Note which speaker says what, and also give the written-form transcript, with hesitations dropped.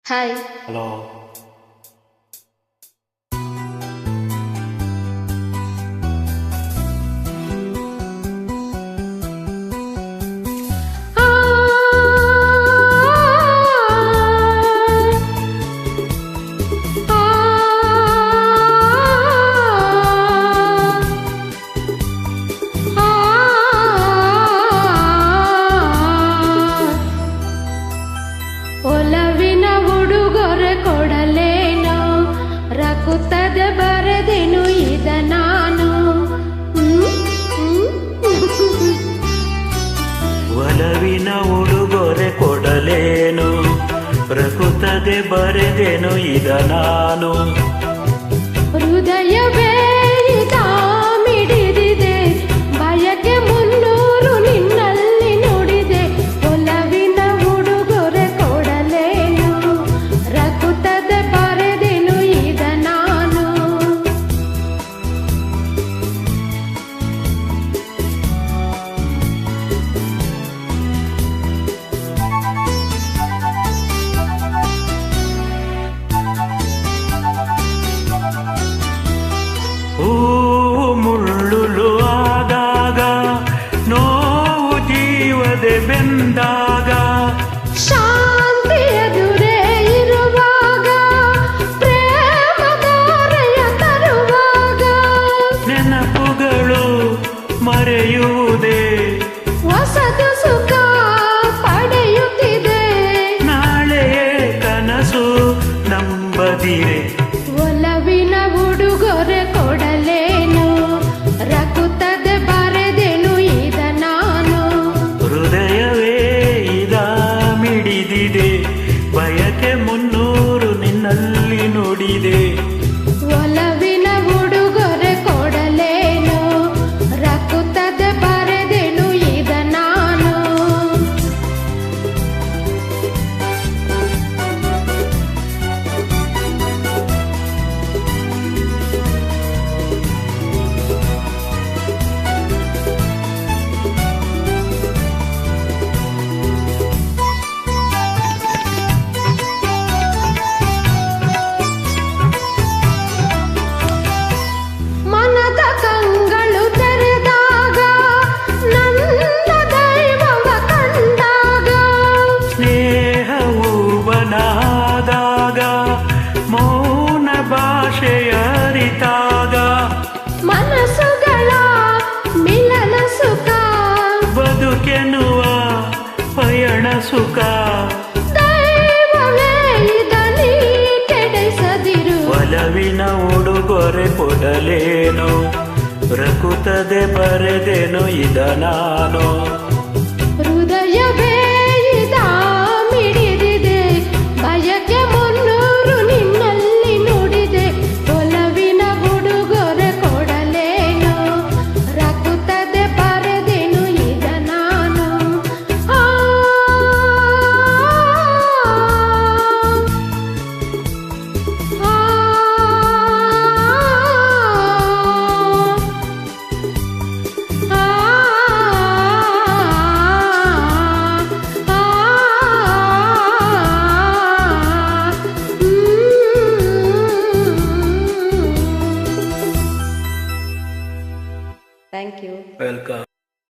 Speaker 1: Hi.
Speaker 2: Hello.
Speaker 1: ಒಲವಿನ ಉಡುಗೊರೆ ಕೊಡಲೇನೋ, ರಕುತ್ತದೆ ಬರೆದೆನು ಇದ ನಾನು.
Speaker 2: ಒಲವಿನ ಉಡುಗೊರೆ ಕೊಡಲೇನು, ಪ್ರಕೃತದೆ ಬರೆದೆನು ಇದ ನಾನು.
Speaker 1: ಹೃದಯವೇ ಮಿಡಿದಿದೆ, ಬಯಕೆ ಮುನ್ನೂರು ನಿನ್ನಲ್ಲಿ ನುಡಿದೆ. ಒಲವಿನ ಉಡುಗೊರೆ ಕೊಡಲೇನು, ರಕುತ್ತದೆ ಬರೆದೆನು ಇದ ನಾನು.
Speaker 2: ಮುಳ್ಳುಳು ಆದಾಗ, ನೋವು ಜೀವದೆ ಬೆಂದಾಗ,
Speaker 1: ಶಾಂತಿ ಎದುರೇ ಇರುವಾಗ, ಪ್ರೇಮದಾರೆಯ ತರುವಾಗ,
Speaker 2: ನೆನಪುಗಳು ಮರೆಯುವುದೇ,
Speaker 1: ಹೊಸದು ಸುಖ ಪಡೆಯುತ್ತಿದೆ.
Speaker 2: ನಾಳೆಯೇ ಕನಸು ನಂಬದಿರೆ.
Speaker 1: ಒಲವಿನ ಉಡುಗೊರೆ ಕೊಡಲೇನು, ರಕುತ್ತದೆ ಬರೆದೆನು ಇದ ನಾನು.
Speaker 2: ಹೃದಯವೇ ಇದ ಮಿಡಿದಿದೆ, ಬಯಕೆ ಮುನ್ನೂರು ನಿನ್ನಲ್ಲಿ ನುಡಿದೆ.
Speaker 1: ಒಲವಿನ ಉಡುಗೊರೆ ಕೊಡಲೇನು, ರಕುತ್ತದೆ ಬರೆದೆನು ಇದ ನಾನು. ಮನದ ಕಂಗಳು ತೆರೆದಾಗ, ನನ್ನ ದೈವವ ಕಂಡಾಗ,
Speaker 2: ಸ್ನೇಹವು ಬನಾದಾಗ, ಮೌನ ಭಾಷೆಯ ಅರಿತಾಗ,
Speaker 1: ಮನಸ್ಸುಗಳ ಮಿಲನ ಸುಖ,
Speaker 2: ಬದುಕೆನ್ನುವ ಪಯಣ ಸುಖ.
Speaker 1: ದೈವವೇ ಇದ ನೀ ಕೆಡಿಸದಿರು.
Speaker 2: ಒಲವಿನ ಉಡುಗೊರೆ ಕೊಡಲೇನು, ಪ್ರಕೃತದೆ ಬರೆದೆನು ಇದ ನಾನು.